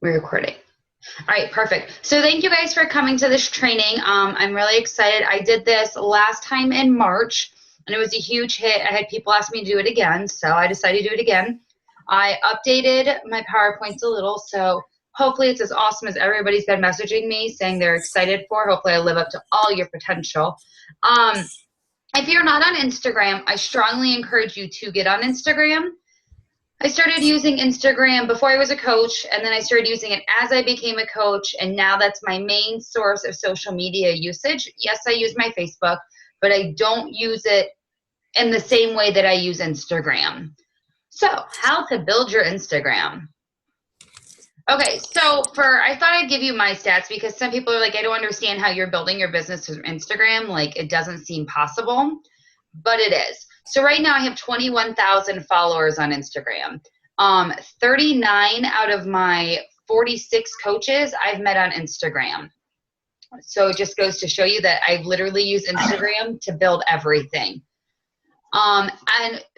We're recording. All right, perfect. So thank you guys for coming to this training. I'm really excited. I did this last time in March, and it was a huge hit. I had people ask me to do it again, so I decided to do it again. I updated my PowerPoints a little, so hopefully it's as awesome as everybody's been messaging me saying they're excited for. Hopefully I live up to all your potential. If you're not on Instagram, I strongly encourage you to get on Instagram. I started using Instagram before I was a coach, and then I started using it as I became a coach, and now that's my main source of social media usage. Yes, I use my Facebook, but I don't use it in the same way that I use Instagram. So, how to build your Instagram. Okay, so I thought I'd give you my stats because some people are like, I don't understand how you're building your business with Instagram. Like, it doesn't seem possible, but it is. So right now I have 21,000 followers on Instagram. 39 out of my 46 coaches I've met on Instagram. So it just goes to show you that I've literally used Instagram to build everything. And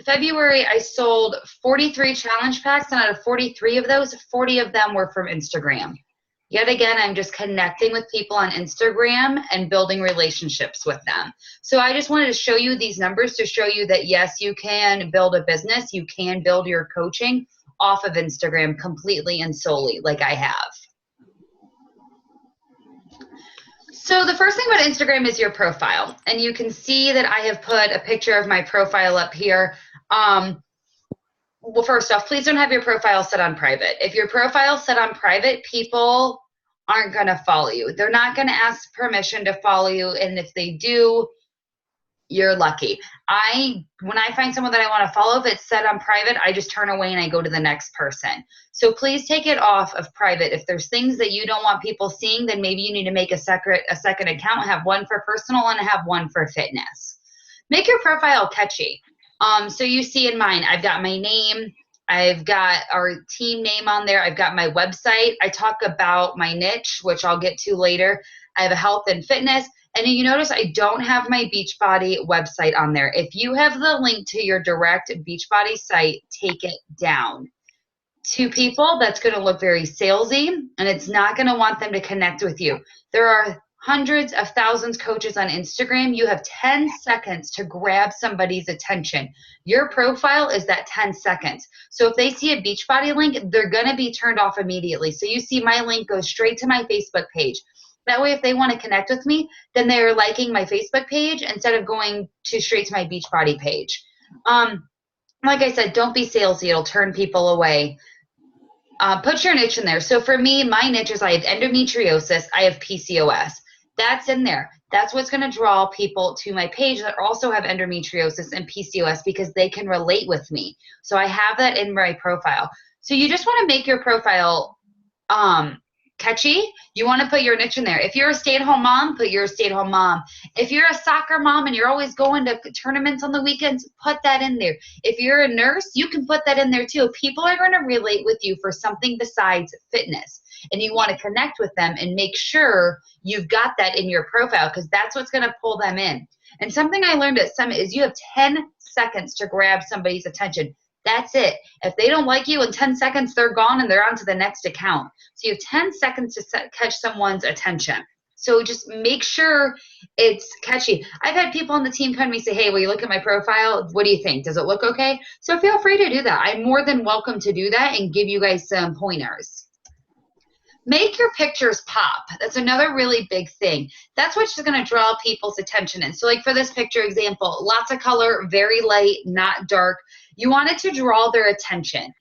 February I sold 43 challenge packs, and out of 43 of those, 40 of them were from Instagram. Yet again, I'm just connecting with people on Instagram and building relationships with them. So I just wanted to show you these numbers to show you that, yes, you can build a business. You can build your coaching off of Instagram completely and solely like I have. So the first thing about Instagram is your profile. And you can see that I have put a picture of my profile up here. Well, first off, please don't have your profile set on private. If your profile is set on private, people aren't going to follow you. They're not going to ask permission to follow you. And if they do, you're lucky. When I find someone that I want to follow, if it's set on private, I just turn away and I go to the next person. So please take it off of private. If there's things that you don't want people seeing, then maybe you need to make a second account, have one for personal and have one for fitness. Make your profile catchy. So you see in mine, I've got my name, I've got our team name on there, I've got my website, I talk about my niche, which I'll get to later. I have a health and fitness, and you notice I don't have my Beachbody website on there. If you have the link to your direct Beachbody site, take it down. To people, that's going to look very salesy, and it's not going to want them to connect with you. There are hundreds of thousands of coaches on Instagram. You have 10 seconds to grab somebody's attention. Your profile is that 10 seconds. So if they see a Beachbody link, they're going to be turned off immediately. So you see my link goes straight to my Facebook page. That way, if they want to connect with me, then they're liking my Facebook page instead of going straight to my Beachbody page. Like I said, don't be salesy. It'll turn people away. Put your niche in there. So for me, my niche is I have endometriosis, I have PCOS. That's in there. That's what's going to draw people to my page that also have endometriosis and PCOS because they can relate with me. So I have that in my profile. So you just want to make your profile catchy. You want to put your niche in there. If you're a stay-at-home mom, put your stay-at-home mom. If you're a soccer mom and you're always going to tournaments on the weekends, put that in there. If you're a nurse, you can put that in there too. People are going to relate with you for something besides fitness. And you want to connect with them and make sure you've got that in your profile because that's what's going to pull them in. And something I learned at Summit is you have 10 seconds to grab somebody's attention. That's it. If they don't like you in 10 seconds, they're gone and they're on to the next account. So you have 10 seconds to catch someone's attention. So just make sure it's catchy. I've had people on the team come to me say, hey, will you look at my profile? What do you think? Does it look okay? So feel free to do that. I'm more than welcome to do that and give you guys some pointers. Make your pictures pop. That's another really big thing. That's what's going to draw people's attention in. So like for this picture example, lots of color, very light, not dark. You want it to draw their attention.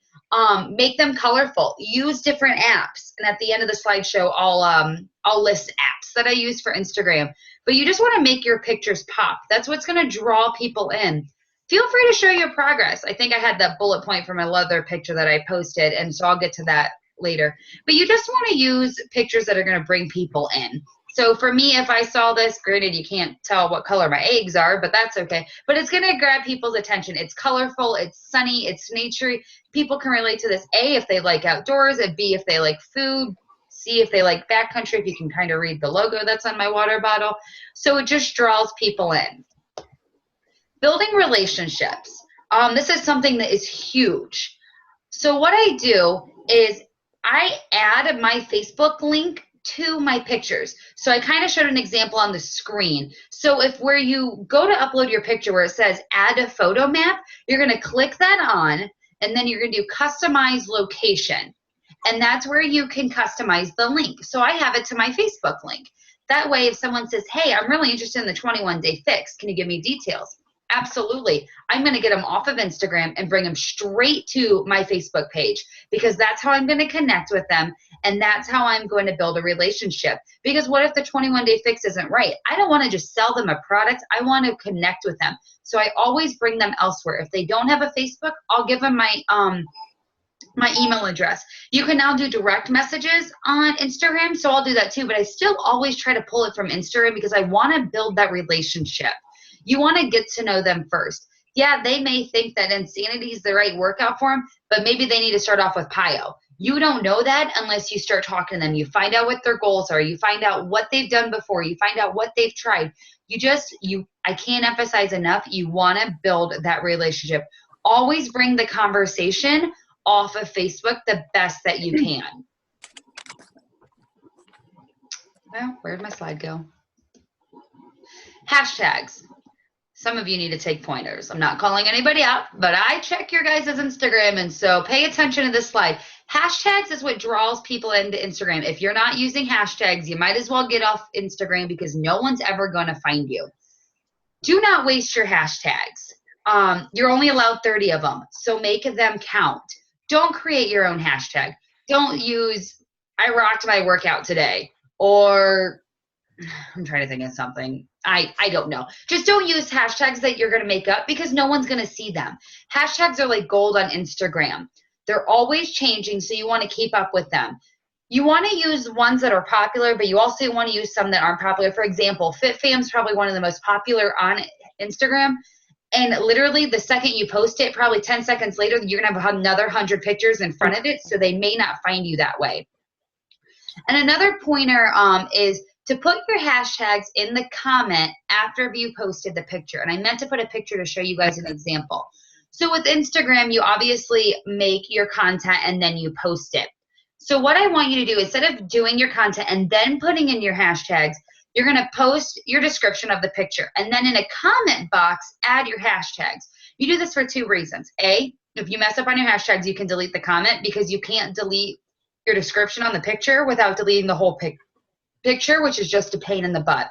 Make them colorful. Use different apps. And at the end of the slideshow, I'll list apps that I use for Instagram. But you just want to make your pictures pop. That's what's going to draw people in. Feel free to show your progress. I think I had that bullet point from my other picture that I posted, and so I'll get to that later. But you just want to use pictures that are going to bring people in. So for me, if I saw this, granted you can't tell what color my eggs are, but that's okay. But it's going to grab people's attention. It's colorful, it's sunny, it's naturey. People can relate to this, A, if they like outdoors, and B, if they like food, C, if they like backcountry, if you can kind of read the logo that's on my water bottle. So it just draws people in. Building relationships. This is something that is huge. So what I do is I add my Facebook link to my pictures. So I kind of showed an example on the screen. So if where you go to upload your picture where it says add a photo map, you're going to click that on, and then you're going to do customize location. And that's where you can customize the link. So I have it to my Facebook link. That way, if someone says, hey, I'm really interested in the 21-day fix, can you give me details? Absolutely. I'm going to get them off of Instagram and bring them straight to my Facebook page, because that's how I'm going to connect with them, and that's how I'm going to build a relationship. Because what if the 21-day fix isn't right? I don't want to just sell them a product. I want to connect with them. So I always bring them elsewhere. If they don't have a Facebook, I'll give them my email address. You can now do direct messages on Instagram, so I'll do that too, but I still always try to pull it from Instagram because I want to build that relationship. You want to get to know them first. Yeah, they may think that Insanity is the right workout for them, but maybe they need to start off with PiYo. You don't know that unless you start talking to them. You find out what their goals are. You find out what they've done before. You find out what they've tried. I can't emphasize enough, you want to build that relationship. Always bring the conversation off of Facebook the best that you can. Well, where'd my slide go? Hashtags. Some of you need to take pointers. I'm not calling anybody out, but I check your guys' Instagram, and so pay attention to this slide. Hashtags is what draws people into Instagram. If you're not using hashtags, you might as well get off Instagram because no one's ever going to find you. Do not waste your hashtags. You're only allowed 30 of them, so make them count. Don't create your own hashtag. Don't use, I rocked my workout today, or I'm trying to think of something. I don't know. Just don't use hashtags that you're going to make up because no one's going to see them. Hashtags are like gold on Instagram. They're always changing, so you want to keep up with them. You want to use ones that are popular, but you also want to use some that aren't popular. For example, FitFam is probably one of the most popular on Instagram. And literally the second you post it, probably 10 seconds later, you're going to have another 100 pictures in front of it, so they may not find you that way. And another pointer is to put your hashtags in the comment after you posted the picture. And I meant to put a picture to show you guys an example. So with Instagram, you obviously make your content and then you post it. So what I want you to do, instead of doing your content and then putting in your hashtags, you're going to post your description of the picture. And then in a comment box, add your hashtags. You do this for two reasons. A, if you mess up on your hashtags, you can delete the comment because you can't delete your description on the picture without deleting the whole picture, which is just a pain in the butt.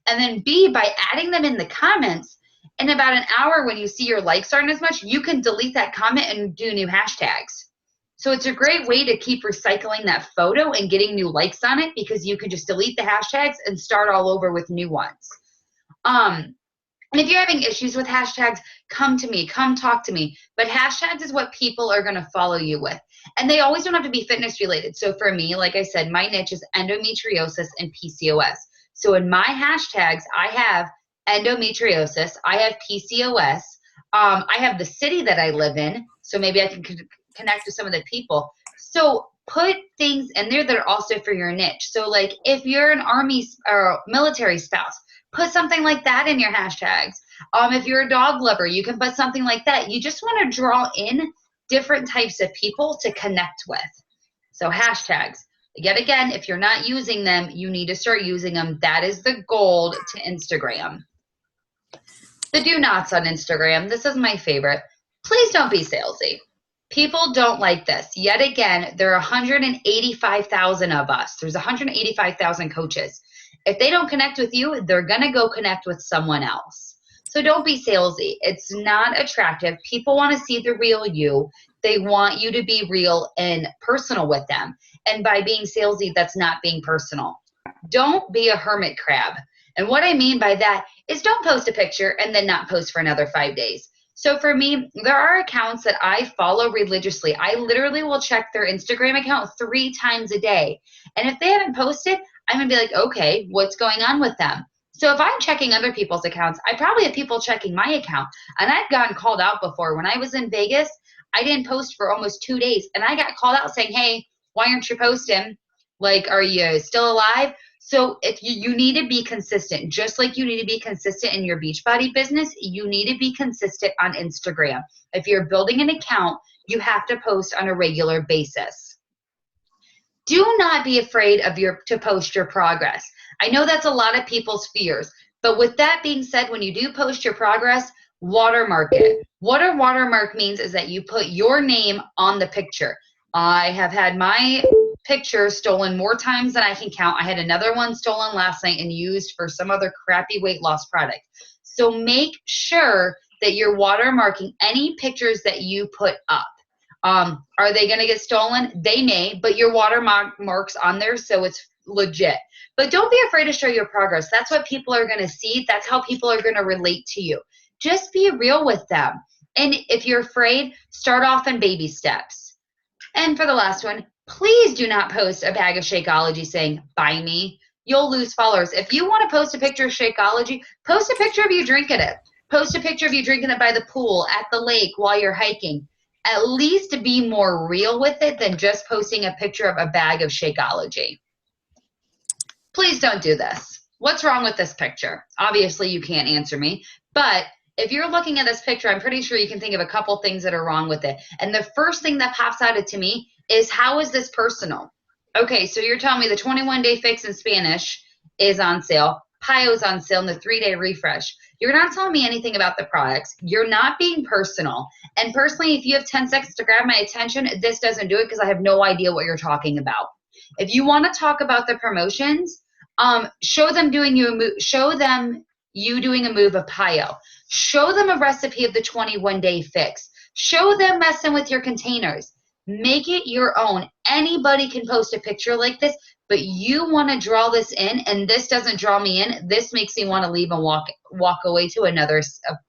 And then B, by adding them in the comments, in about an hour when you see your likes aren't as much, you can delete that comment and do new hashtags. So it's a great way to keep recycling that photo and getting new likes on it because you can just delete the hashtags and start all over with new ones. And if you're having issues with hashtags, come to me, come talk to me. But hashtags is what people are going to follow you with. And they always don't have to be fitness related. So for me, like I said, my niche is endometriosis and PCOS. So in my hashtags, I have endometriosis, I have PCOS, I have the city that I live in, so maybe I can connect with some of the people. So put things in there that are also for your niche. So like if you're an army or military spouse, put something like that in your hashtags. If you're a dog lover, you can put something like that. You just want to draw in different types of people to connect with. So hashtags. Yet again, if you're not using them, you need to start using them. That is the gold to Instagram. The do nots on Instagram. This is my favorite. Please don't be salesy. People don't like this. Yet again, there are 185,000 of us. There's 185,000 coaches. If they don't connect with you, they're going to go connect with someone else. So don't be salesy. It's not attractive. People want to see the real you. They want you to be real and personal with them. And by being salesy, that's not being personal. Don't be a hermit crab. And what I mean by that is don't post a picture and then not post for another 5 days. So for me, there are accounts that I follow religiously. I literally will check their Instagram account 3 times a day. And if they haven't posted, I'm going to be like, okay, what's going on with them? So if I'm checking other people's accounts, I probably have people checking my account. And I've gotten called out before. When I was in Vegas, I didn't post for almost 2 days. And I got called out saying, hey, why aren't you posting? Like, are you still alive? So if you need to be consistent, just like you need to be consistent in your Beachbody business, you need to be consistent on Instagram. If you're building an account, you have to post on a regular basis. Do not be afraid of to post your progress. I know that's a lot of people's fears, but with that being said, when you do post your progress, watermark it. What a watermark means is that you put your name on the picture. I have had my picture stolen more times than I can count. I had another one stolen last night and used for some other crappy weight loss product. So make sure that you're watermarking any pictures that you put up. Are they going to get stolen? They may, but your watermark's on there, so it's legit. But don't be afraid to show your progress. That's what people are going to see. That's how people are going to relate to you. Just be real with them. And if you're afraid, start off in baby steps. And for the last one, please do not post a bag of Shakeology saying, buy me. You'll lose followers. If you want to post a picture of Shakeology, post a picture of you drinking it. Post a picture of you drinking it by the pool, at the lake, while you're hiking. At least be more real with it than just posting a picture of a bag of Shakeology. Please don't do this. What's wrong with this picture? Obviously, you can't answer me, but if you're looking at this picture, I'm pretty sure you can think of a couple things that are wrong with it. And the first thing that pops out to me is, how is this personal? Okay, so you're telling me the 21-day fix in Spanish is on sale. Pio's on sale in the 3-day refresh. You're not telling me anything about the products. You're not being personal. And personally, if you have 10 seconds to grab my attention, this doesn't do it because I have no idea what you're talking about. If you want to talk about the promotions, show them you doing a move of Pio. Show them a recipe of the 21-day fix. Show them messing with your containers. Make it your own. Anybody can post a picture like this, but you want to draw this in, and this doesn't draw me in. This makes me want to leave and walk away to another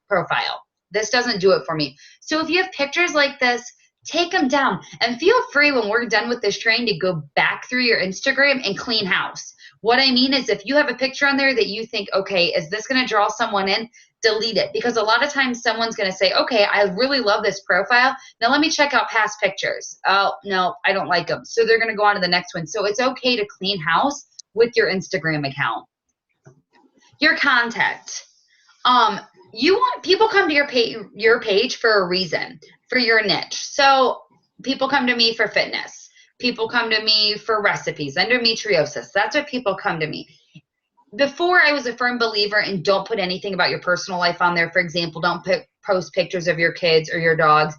profile. This doesn't do it for me. So if you have pictures like this, take them down, and feel free when we're done with this training to go back through your Instagram and clean house. What I mean is, if you have a picture on there that you think, okay, is this going to draw someone in? Delete it, because a lot of times someone's going to say, okay, I really love this profile. Now let me check out past pictures. Oh, no, I don't like them. So they're going to go on to the next one. So it's okay to clean house with your Instagram account. Your content. You want people come to your page for a reason, for your niche. So people come to me for fitness. People come to me for recipes, endometriosis. That's what people come to me. Before, I was a firm believer in don't put anything about your personal life on there. For example, don't post pictures of your kids or your dogs.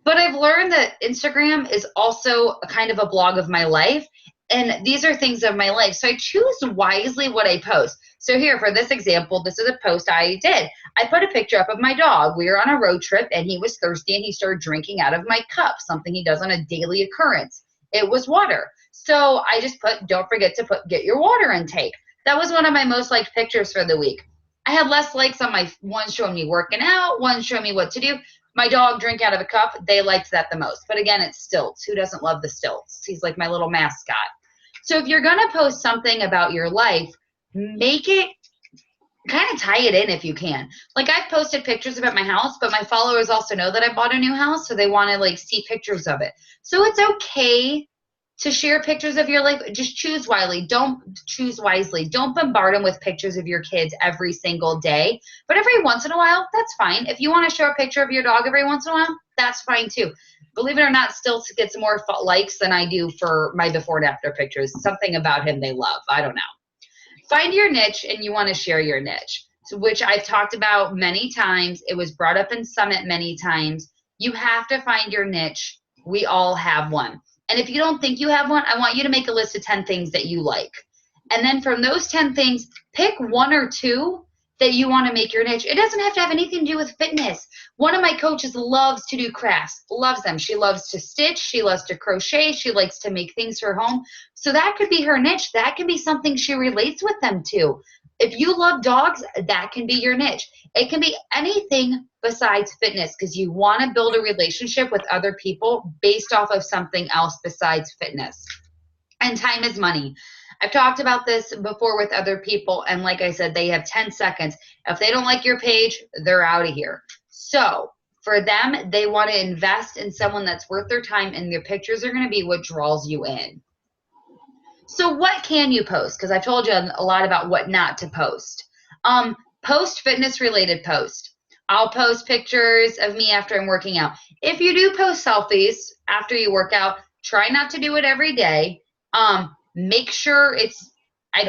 But I've learned that Instagram is also a kind of a blog of my life. And these are things of my life. So I choose wisely what I post. So here, for this example, this is a post I did. I put a picture up of my dog. We were on a road trip, and he was thirsty, and he started drinking out of my cup, something he does on a daily occurrence. It was water. So I just put, don't forget to get your water intake. That was one of my most liked pictures for the week. I had less likes on my one showing me working out, one showing me what to do. My dog drink out of a cup. They liked that the most. But again, it's stilts. Who doesn't love the stilts? He's like my little mascot. So if you're going to post something about your life, make it, kind of tie it in if you can. Like, I've posted pictures about my house, but my followers also know that I bought a new house, so they want to like see pictures of it. So it's okay to share pictures of your life. Just choose wisely. Don't bombard them with pictures of your kids every single day. But every once in a while, that's fine. If you want to show a picture of your dog every once in a while, that's fine too. Believe it or not, still gets more likes than I do for my before and after pictures. Something about him they love. I don't know. Find your niche, and you want to share your niche, which I've talked about many times. It was brought up in Summit many times. You have to find your niche. We all have one. And if you don't think you have one, I want you to make a list of 10 things that you like. And then from those 10 things, pick 1 or 2 that you want to make your niche. It doesn't have to have anything to do with fitness. One of my coaches loves to do crafts, loves them. She loves to stitch. She loves to crochet. She likes to make things for home. So that could be her niche. That can be something she relates with them to. If you love dogs, that can be your niche. It can be anything besides fitness, because you want to build a relationship with other people based off of something else besides fitness. And time is money. I've talked about this before with other people, and like I said, they have 10 seconds. If they don't like your page, they're out of here. So for them, they want to invest in someone that's worth their time, and their pictures are going to be what draws you in. So what can you post? Because I've told you a lot about what not to post. Post fitness-related post. I'll post pictures of me after I'm working out. If you do post selfies after you work out, try not to do it every day. Make sure it's, they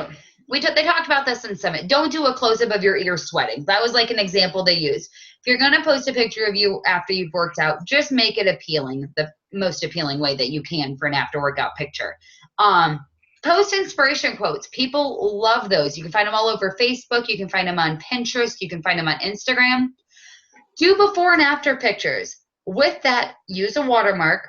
talked about this in Summit. Don't do a close up of your ear sweating. That was like an example they used. If you're going to post a picture of you after you've worked out, just make it appealing, the most appealing way that you can for an after workout picture. Post inspiration quotes. People love those. You can find them all over Facebook. You can find them on Pinterest. You can find them on Instagram. Do before and after pictures. With that, use a watermark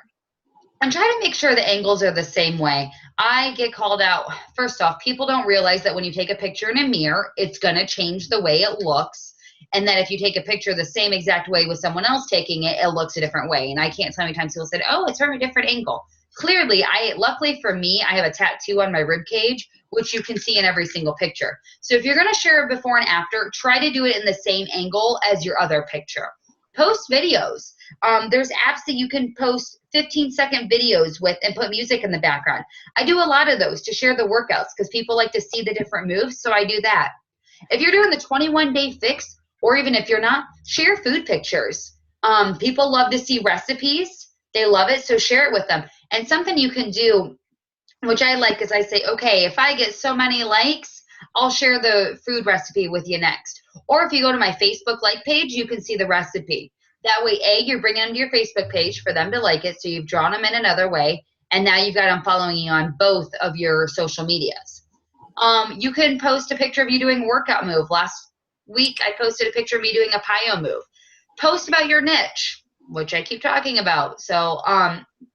and try to make sure the angles are the same way. I get called out. First off, people don't realize that when you take a picture in a mirror, it's going to change the way it looks. And that if you take a picture the same exact way with someone else taking it, it looks a different way. And I can't tell how many times people said, oh, it's from a different angle. Clearly, luckily for me, I have a tattoo on my rib cage, which you can see in every single picture. So if you're going to share a before and after, try to do it in the same angle as your other picture. Post videos. There's apps that you can post 15-second videos with and put music in the background. I do a lot of those to share the workouts because people like to see the different moves, so I do that. If you're doing the 21-day fix, or even if you're not, share food pictures. People love to see recipes. They love it, so share it with them. And something you can do, which I like, is I say, okay, if I get so many likes, I'll share the food recipe with you next. Or if you go to my Facebook like page, you can see the recipe. That way, you're bringing them to your Facebook page for them to like it, so you've drawn them in another way, and now you've got them following you on both of your social medias. You can post a picture of you doing a workout move. Last week, I posted a picture of me doing a plyo move. Post about your niche, which I keep talking about. So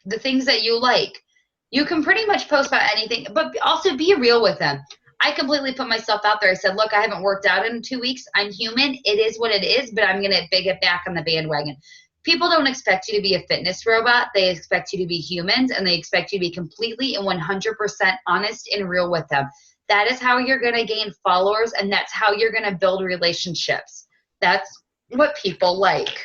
the things that you like. You can pretty much post about anything, but also be real with them. I completely put myself out there. I said, look, I haven't worked out in 2 weeks. I'm human. It is what it is, but I'm going to get back on the bandwagon. People don't expect you to be a fitness robot. They expect you to be humans, and they expect you to be completely and 100% honest and real with them. That is how you're going to gain followers, and that's how you're going to build relationships. That's what people like.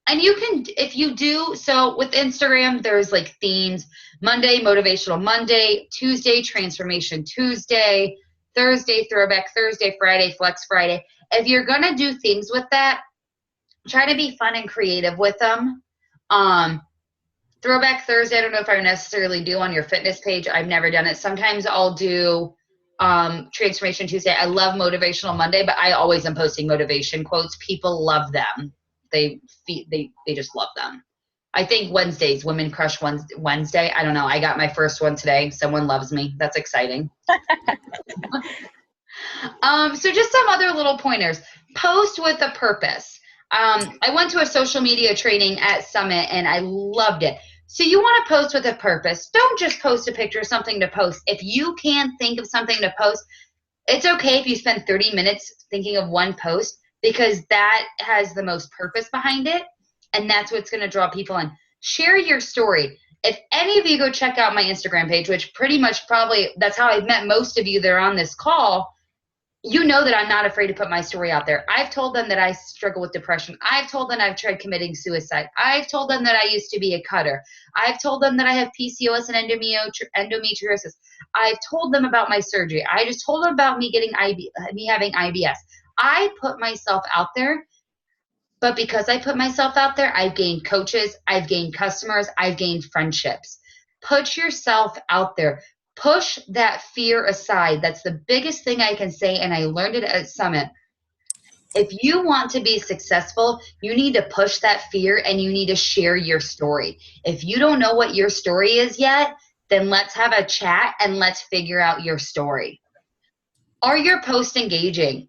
And you can, if you do, so with Instagram, there's like themes. Monday, Motivational Monday. Tuesday, Transformation Tuesday. Thursday, Throwback Thursday. Friday, Flex Friday. If you're going to do things with that, try to be fun and creative with them. Throwback Thursday, I don't know if I necessarily do on your fitness page. I've never done it. Sometimes I'll do Transformation Tuesday. I love Motivational Monday, but I always am posting motivation quotes. People love them. They just love them. I think Wednesdays, Women Crush Wednesday. I don't know. I got my first one today. Someone loves me. That's exciting. So just some other little pointers. Post with a purpose. I went to a social media training at Summit, and I loved it. So you want to post with a purpose. Don't just post a picture of something to post. If you can't think of something to post, it's okay if you spend 30 minutes thinking of one post, because that has the most purpose behind it, and that's what's going to draw people in. Share your story. If any of you go check out my Instagram page, which pretty much probably that's how I've met most of you that are on this call, you know that I'm not afraid to put my story out there. I've told them that I struggle with depression. I've told them I've tried committing suicide. I've told them that I used to be a cutter. I've told them that I have PCOS and endometriosis. I've told them about my surgery. I just told them about me having IBS. I put myself out there, but because I put myself out there, I've gained coaches, I've gained customers, I've gained friendships. Put yourself out there. Push that fear aside. That's the biggest thing I can say, and I learned it at Summit. If you want to be successful, you need to push that fear, and you need to share your story. If you don't know what your story is yet, then let's have a chat and let's figure out your story. Are your posts engaging?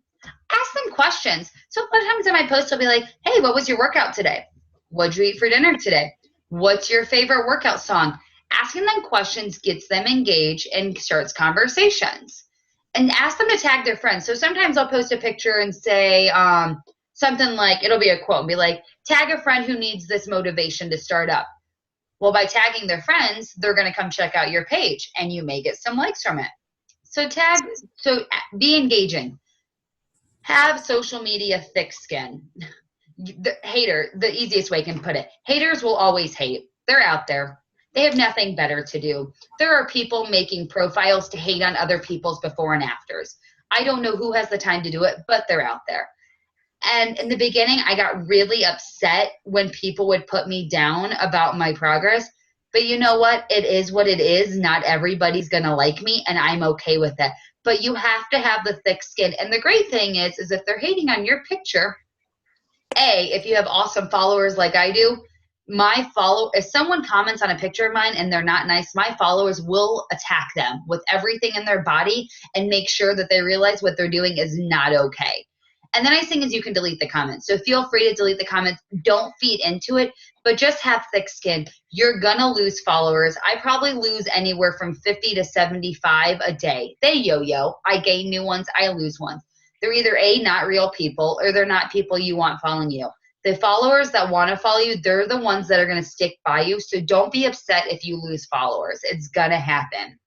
Ask them questions. So sometimes in my posts, I'll be like, hey, what was your workout today? What'd you eat for dinner today? What's your favorite workout song? Asking them questions gets them engaged and starts conversations. And ask them to tag their friends. So sometimes I'll post a picture and say something like, it'll be a quote, and be like, tag a friend who needs this motivation to start up. Well, by tagging their friends, they're going to come check out your page, and you may get some likes from it. So be engaging. Have social media thick skin. The easiest way I can put it, haters will always hate. They're out there. They have nothing better to do. There are people making profiles to hate on other people's before and afters. I don't know who has the time to do it, but they're out there. And in the beginning, I got really upset when people would put me down about my progress. But you know what? It is what it is. Not everybody's going to like me, and I'm okay with that. But you have to have the thick skin. And the great thing is if they're hating on your picture, if you have awesome followers like I do, if someone comments on a picture of mine and they're not nice, my followers will attack them with everything in their body and make sure that they realize what they're doing is not okay. And the nice thing is you can delete the comments. So feel free to delete the comments. Don't feed into it, but just have thick skin. You're going to lose followers. I probably lose anywhere from 50 to 75 a day. They yo-yo. I gain new ones. I lose ones. They're either not real people, or they're not people you want following you. The followers that want to follow you, they're the ones that are going to stick by you. So don't be upset if you lose followers. It's going to happen.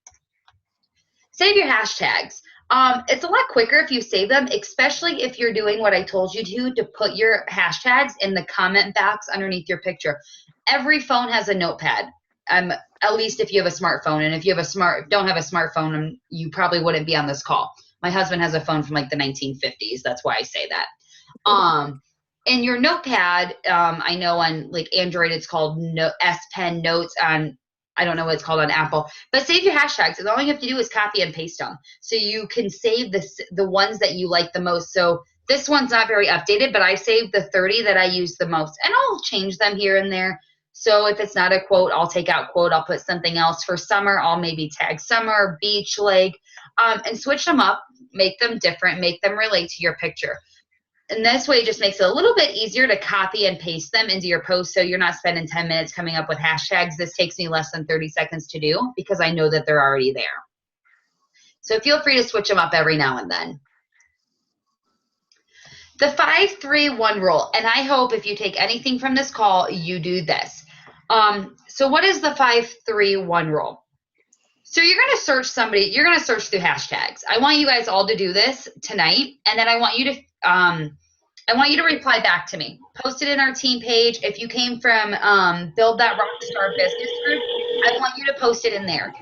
Save your hashtags. It's a lot quicker if you save them, especially if you're doing what I told you to put your hashtags in the comment box underneath your picture. Every phone has a notepad, at least if you have a smartphone. And if you don't have a smartphone, you probably wouldn't be on this call. My husband has a phone from like the 1950s. That's why I say that. In your notepad, I know on like Android, it's called S Pen Notes. On I don't know what it's called on Apple, but save your hashtags. And all you have to do is copy and paste them. So you can save the ones that you like the most. So this one's not very updated, but I saved the 30 that I use the most, and I'll change them here and there. So if it's not a quote, I'll take out quote. I'll put something else. For summer, I'll maybe tag summer, beach, lake, and switch them up, make them different, make them relate to your picture. And this way, it just makes it a little bit easier to copy and paste them into your post, so you're not spending 10 minutes coming up with hashtags. This takes me less than 30 seconds to do because I know that they're already there. So feel free to switch them up every now and then. The 5-3-1 rule, and I hope if you take anything from this call, you do this. So what is the 5-3-1 rule? So you're going to search somebody, you're going to search through hashtags. I want you guys all to do this tonight, and then I want you to reply back to me. Post it in our team page. If you came from Build That Rockstar Business Group, I want you to post it in there.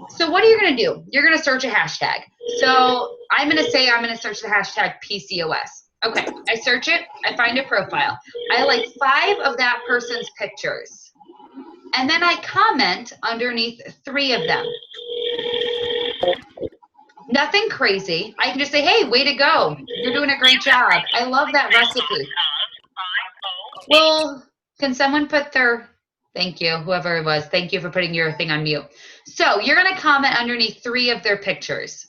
So what are you going to do? You're going to search a hashtag. So I'm going to search the hashtag PCOS. Okay, I search it. I find a profile. I like 5 of that person's pictures. And then I comment underneath 3 of them. Nothing crazy. I can just say, hey, way to go. You're doing a great job. I love that recipe. Well, can someone put thank you, whoever it was. Thank you for putting your thing on mute. So you're going to comment underneath 3 of their pictures.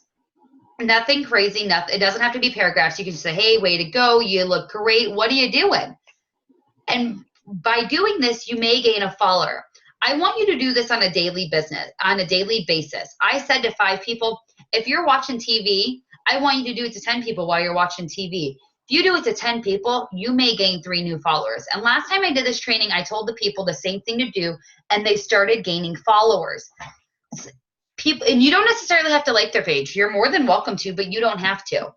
Nothing crazy. It doesn't have to be paragraphs. You can just say, hey, way to go. You look great. What are you doing? And by doing this, you may gain a follower. I want you to do this on a daily basis. I said to 5 people, if you're watching TV, I want you to do it to 10 people while you're watching TV. If you do it to 10 people, you may gain 3 new followers. And last time I did this training, I told the people the same thing to do, and they started gaining followers. And you don't necessarily have to like their page. You're more than welcome to, but you don't have to.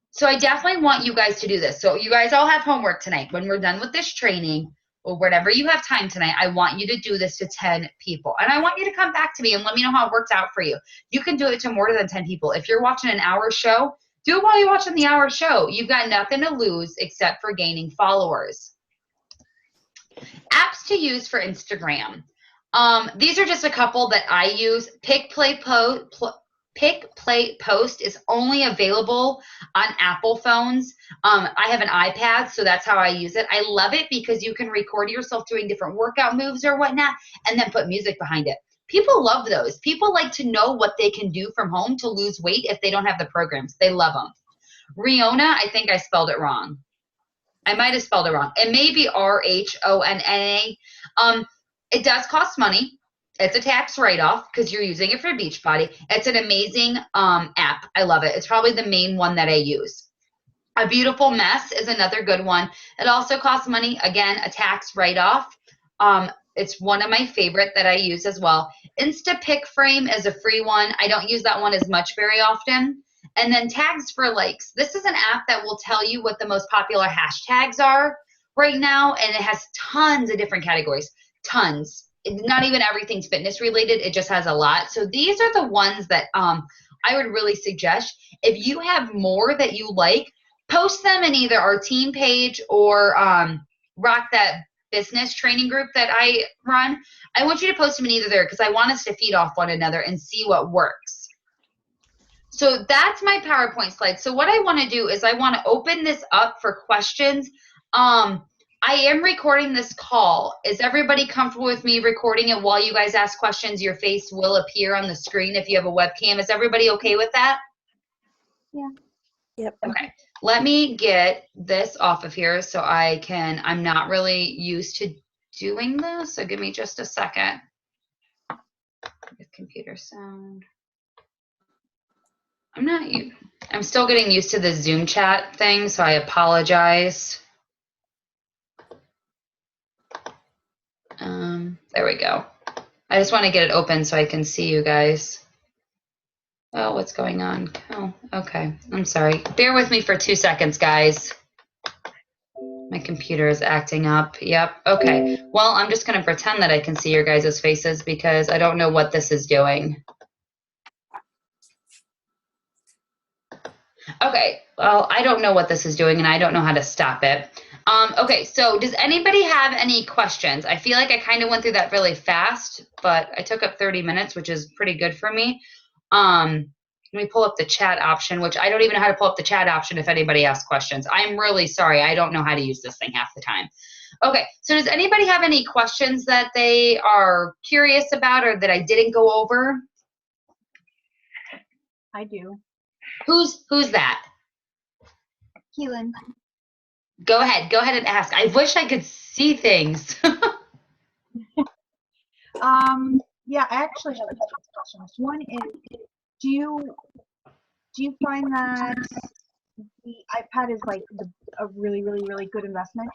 So I definitely want you guys to do this. So you guys all have homework tonight. When we're done with this training, or whatever you have time tonight, I want you to do this to 10 people. And I want you to come back to me and let me know how it works out for you. You can do it to more than 10 people. If you're watching an hour show, do it while you're watching the hour show. You've got nothing to lose except for gaining followers. Apps to use for Instagram. These are just a couple that I use. Pick, Play, Post is only available on Apple phones. I have an iPad, so that's how I use it. I love it because you can record yourself doing different workout moves or whatnot and then put music behind it. People love those. People like to know what they can do from home to lose weight if they don't have the programs. They love them. Riona, I think I spelled it wrong. I might have spelled it wrong. It may be Rhonna. It does cost money. It's a tax write-off because you're using it for Beachbody. It's an amazing app. I love it. It's probably the main one that I use. A Beautiful Mess is another good one. It also costs money. Again, a tax write-off. It's one of my favorite that I use as well. Instapic Frame is a free one. I don't use that one as much very often. And then Tags for Likes. This is an app that will tell you what the most popular hashtags are right now, and it has tons of different categories. Tons. Not even everything's fitness related. It just has a lot. So these are the ones that I would really suggest. If you have more that you like, post them in either our team page or Rock That business training group that I run. I want you to post them in either there because I want us to feed off one another and see what works. So that's my PowerPoint slide. So what I want to do is I want to open this up for questions. I am recording this call. Is everybody comfortable with me recording it while you guys ask questions? Your face will appear on the screen if you have a webcam. Is everybody okay with that? Yeah. Yep. Okay. Let me get this off of here so I can, I'm not really used to doing this. So give me just a second. Computer sound. I'm still getting used to the Zoom chat thing, so I apologize. There we go. I just want to get it open so I can see you guys. Oh, what's going on? Oh, okay. I'm sorry. Bear with me for 2 seconds, guys. My computer is acting up. Yep. Okay. Well, I'm just going to pretend that I can see your guys' faces because I don't know what this is doing. Okay. Well, I don't know what this is doing and I don't know how to stop it. Okay. So does anybody have any questions? I feel like I kind of went through that really fast, but I took up 30 minutes, which is pretty good for me. Let me pull up the chat option, which I don't even know how to pull up the chat option if anybody asks questions. I'm really sorry. I don't know how to use this thing half the time. Okay, so does anybody have any questions that they are curious about or that I didn't go over? I do. Who's that? Keelan. Go ahead and ask. I wish I could see things. Yeah, I actually have a couple of questions. One is, do you find that the iPad is like a really, really, really good investment?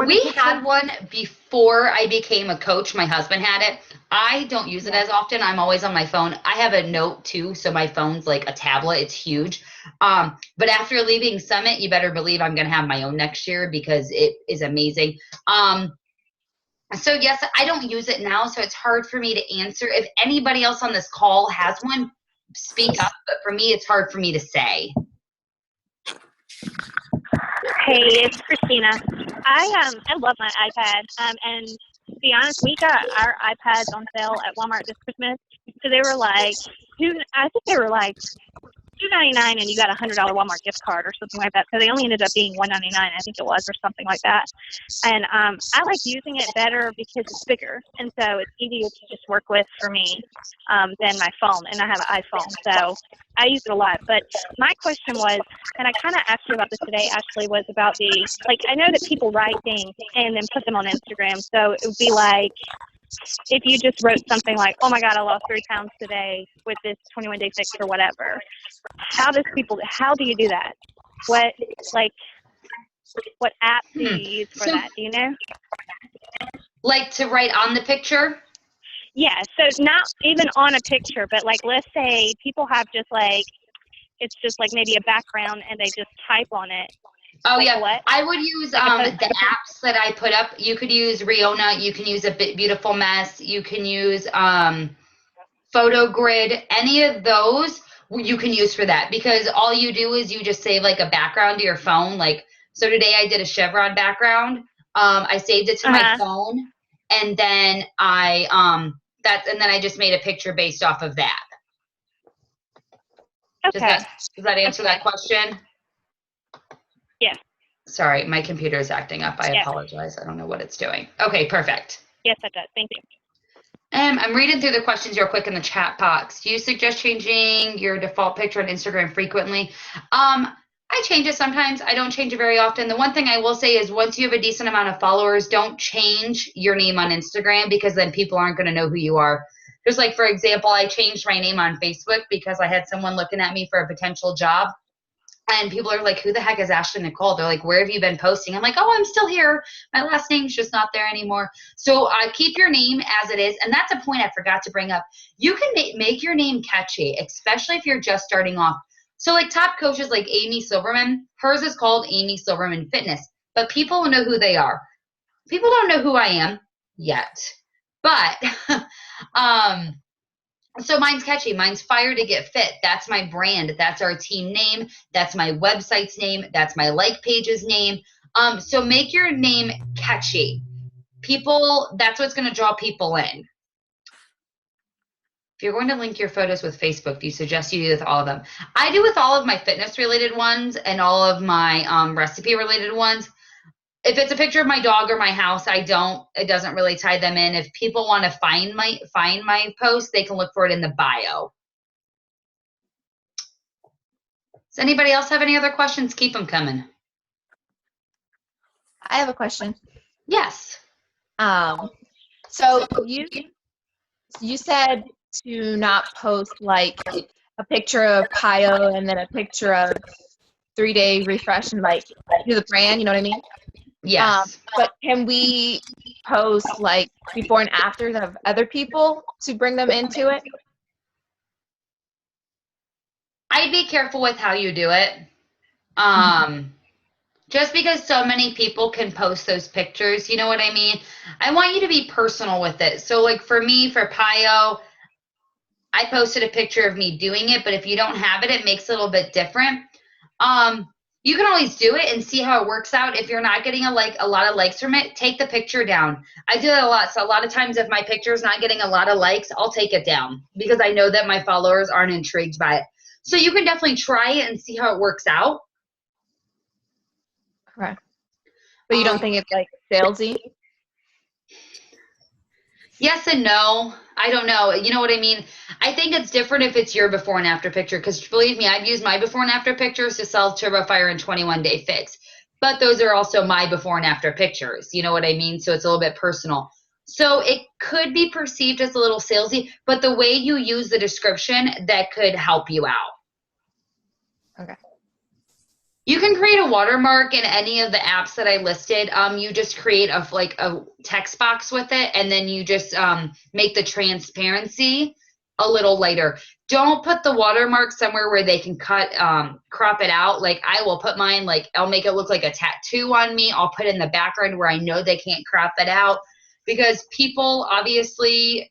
We had one before I became a coach. My husband had it. I don't use it as often. I'm always on my phone. I have a Note too, so my phone's like a tablet. It's huge. But after leaving Summit, you better believe I'm going to have my own next year because it is amazing. So yes, I don't use it now, so it's hard for me to answer. If anybody else on this call has one, speak up. But for me, it's hard for me to say. Hey, it's Christina. I love my iPad. And to be honest, we got our iPads on sale at Walmart this Christmas. So they were like, I think they were like $2.99, and you got a $100 Walmart gift card or something like that. So they only ended up being $1.99, I think it was, or something like that. And I like using it better because it's bigger, and so it's easier to just work with for me than my phone. And I have an iPhone, so I use it a lot. But my question was, and I kind of asked you about this today, Ashley, was about I know that people write things and then put them on Instagram. So it would be like, if you just wrote something like, oh my God, I lost 3 pounds today with this 21-day fix or whatever, how do you do that? What app do you use for that? Do you know? Like to write on the picture? Yeah, so not even on a picture, but like, let's say people have just like, it's just like maybe a background and they just type on it. Oh, like yeah. What? I would use the apps that I put up. You could use Riona. You can use a Beautiful Mess. You can use Photo Grid. Any of those you can use for that because all you do is you just save like a background to your phone. Like, so today I did a chevron background. I saved it to my phone, and then and then I just made a picture based off of that. Okay. Does that answer that question? Yeah. Sorry, my computer is acting up. I apologize. I don't know what it's doing. Okay, perfect. Yes, it does. Thank you. I'm reading through the questions real quick in the chat box. Do you suggest changing your default picture on Instagram frequently? I change it sometimes. I don't change it very often. The one thing I will say is once you have a decent amount of followers, don't change your name on Instagram because then people aren't going to know who you are. Just like, for example, I changed my name on Facebook because I had someone looking at me for a potential job. And people are like, who the heck is Ashley Nicole? They're like, where have you been posting? I'm like, oh, I'm still here. My last name's just not there anymore. So keep your name as it is. And that's a point I forgot to bring up. You can make your name catchy, especially if you're just starting off. So like top coaches like Amy Silverman, hers is called Amy Silverman Fitness. But people will know who they are. People don't know who I am yet. But so mine's catchy. Mine's Fire to Get Fit. That's my brand. That's our team name. That's my website's name. That's my like page's name. So make your name catchy. People, that's what's going to draw people in. If you're going to link your photos with Facebook, do you suggest you do with all of them? I do with all of my fitness related ones and all of my recipe related ones. If it's a picture of my dog or my house, it doesn't really tie them in. If people want to find my post, they can look for it in the bio. Does anybody else have any other questions? Keep them coming. I have a question. Yes. So you said to not post like a picture of Pio and then a picture of 3-day refresh and like do the brand, you know what I mean? Yes. But can we post like before and afters of other people to bring them into it? I'd be careful with how you do it. Just because so many people can post those pictures, you know what I mean? I want you to be personal with it. So like for me, for Pio, I posted a picture of me doing it, but if you don't have it, it makes it a little bit different. You can always do it and see how it works out. If you're not getting a lot of likes from it, take the picture down. I do that a lot. So a lot of times if my picture is not getting a lot of likes, I'll take it down because I know that my followers aren't intrigued by it. So you can definitely try it and see how it works out. Okay. But you don't think it's like salesy? Yes and no. I don't know. You know what I mean? I think it's different if it's your before and after picture because believe me, I've used my before and after pictures to sell TurboFire in 21-day fix. But those are also my before and after pictures. You know what I mean? So it's a little bit personal. So it could be perceived as a little salesy, but the way you use the description, that could help you out. Okay. You can create a watermark in any of the apps that I listed. You just create a text box with it, and then you just make the transparency a little lighter. Don't put the watermark somewhere where they can crop it out. Like I will put mine, like I'll make it look like a tattoo on me. I'll put it in the background where I know they can't crop it out because people obviously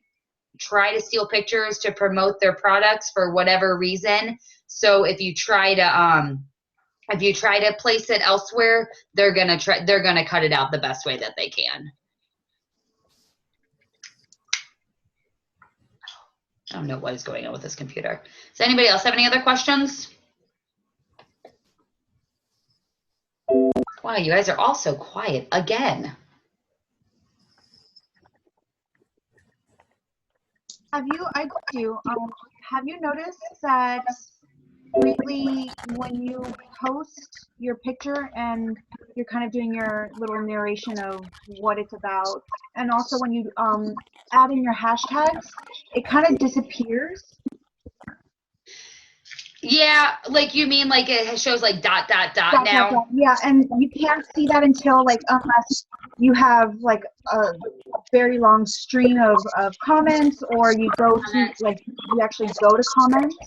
try to steal pictures to promote their products for whatever reason. So if you try to place it elsewhere, they're gonna cut it out the best way that they can. I don't know what is going on with this computer. Does anybody else have any other questions? Wow, you guys are all so quiet again. Have you noticed that lately when you post your picture and you're kind of doing your little narration of what it's about, and also when you add in your hashtags, it kind of disappears? Yeah, like you mean like it shows like ... now? Yeah, and you can't see that until unless you have like a very long string of comments, or you go to you actually go to comments.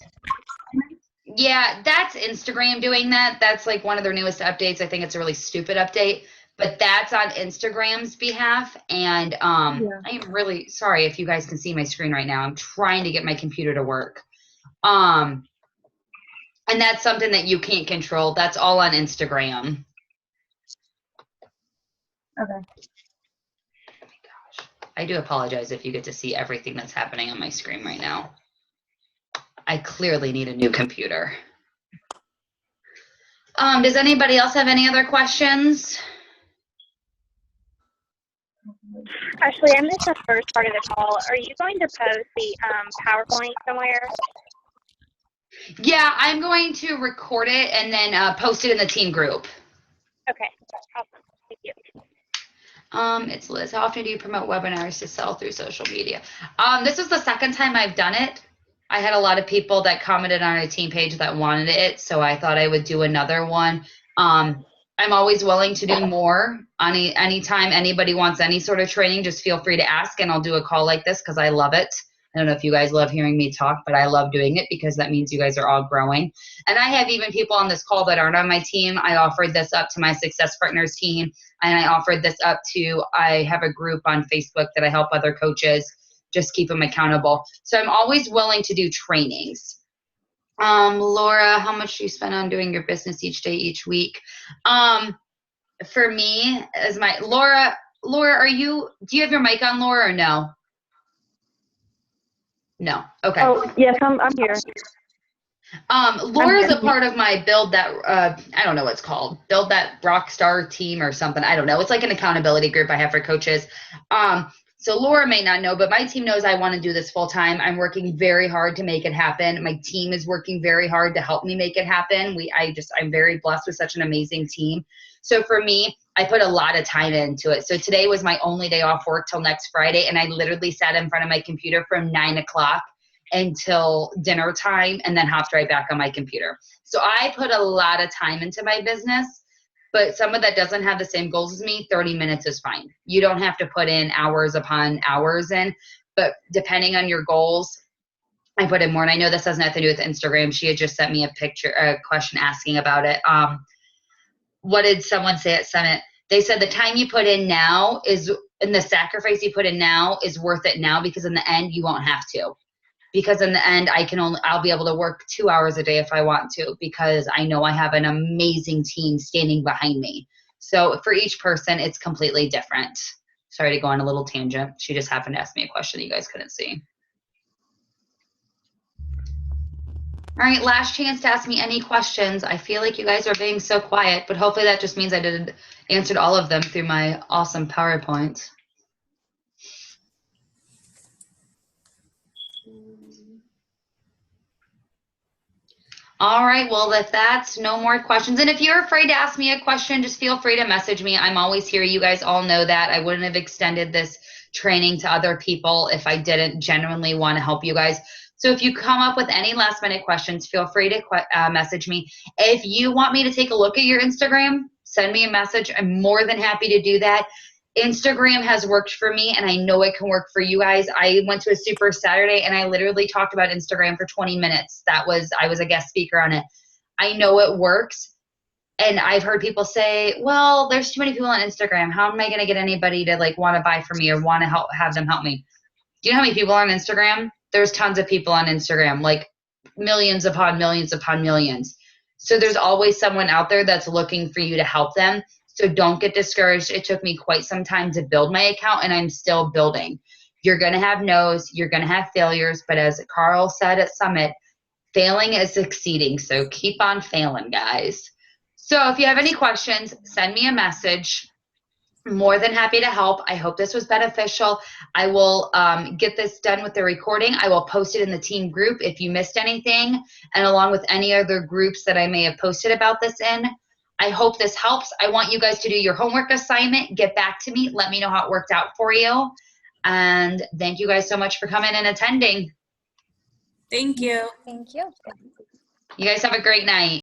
Yeah, that's Instagram doing that. That's like one of their newest updates. I think it's a really stupid update, but that's on Instagram's behalf. And Yeah. I am really sorry if you guys can see my screen right now. I'm trying to get my computer to work. And that's something that you can't control. That's all on Instagram. Okay. Oh my gosh. I do apologize if you get to see everything that's happening on my screen right now. I clearly need a new computer. Does anybody else have any other questions? Ashley, I missed the first part of the call. Are you going to post the PowerPoint somewhere? Yeah, I'm going to record it and then post it in the team group. Okay, awesome. Thank you. It's Liz. How often do you promote webinars to sell through social media? This is the second time I've done it. I had a lot of people that commented on a team page that wanted it, so I thought I would do another one. I'm always willing to do more. Anytime anybody wants any sort of training, just feel free to ask, and I'll do a call like this because I love it. I don't know if you guys love hearing me talk, but I love doing it because that means you guys are all growing. And I have even people on this call that aren't on my team. I offered this up to my Success Partners team, and I offered this up to, I have a group on Facebook that I help other coaches just keep them accountable. So I'm always willing to do trainings. Laura, how much do you spend on doing your business each day, each week? for me, as my Laura, do you have your mic on, Laura, or no? No. Okay. Oh, yes, I'm here. Laura's a part of my Build That, I don't know what it's called, Build That Rockstar team or something. I don't know. It's like an accountability group I have for coaches. So Laura may not know, but my team knows I want to do this full time. I'm working very hard to make it happen. My team is working very hard to help me make it happen. I'm very blessed with such an amazing team. So for me, I put a lot of time into it. So today was my only day off work till next Friday. And I literally sat in front of my computer from 9 o'clock until dinner time and then hopped right back on my computer. So I put a lot of time into my business, but someone that doesn't have the same goals as me, 30 minutes is fine. You don't have to put in hours upon hours in, but depending on your goals, I put in more. And I know this has nothing to do with Instagram. She had just sent me a question asking about it. What did someone say at Summit? They said the time you put in now and the sacrifice you put in now is worth it now, because in the end, you won't have to. Because in the end, I'll be able to work 2 hours a day if I want to, because I know I have an amazing team standing behind me. So for each person, it's completely different. Sorry to go on a little tangent. She just happened to ask me a question you guys couldn't see. All right, last chance to ask me any questions. I feel like you guys are being so quiet, but hopefully that just means I answered all of them through my awesome PowerPoint. All right, well, if that's no more questions, and if you're afraid to ask me a question, just feel free to message me. I'm always here. You guys all know that. I wouldn't have extended this training to other people if I didn't genuinely want to help you guys. So if you come up with any last minute questions, feel free to message me. If you want me to take a look at your Instagram, send me a message. I'm more than happy to do that. Instagram has worked for me, and I know it can work for you guys. I went to a Super Saturday, and I literally talked about Instagram for 20 minutes. I was a guest speaker on it. I know it works, and I've heard people say, well, there's too many people on Instagram. How am I going to get anybody to want to buy from me or want to have them help me? Do you know how many people are on Instagram? There's tons of people on Instagram, like millions upon millions upon millions. So there's always someone out there that's looking for you to help them. So don't get discouraged. It took me quite some time to build my account, and I'm still building. You're going to have no's, you're going to have failures, but as Carl said at Summit, failing is succeeding. So keep on failing, guys. So if you have any questions, send me a message. More than happy to help. I hope this was beneficial. I will get this done with the recording. I will post it in the team group if you missed anything, and along with any other groups that I may have posted about this in. I hope this helps. I want you guys to do your homework assignment. Get back to me. Let me know how it worked out for you. And thank you guys so much for coming and attending. Thank you. Thank you. You guys have a great night.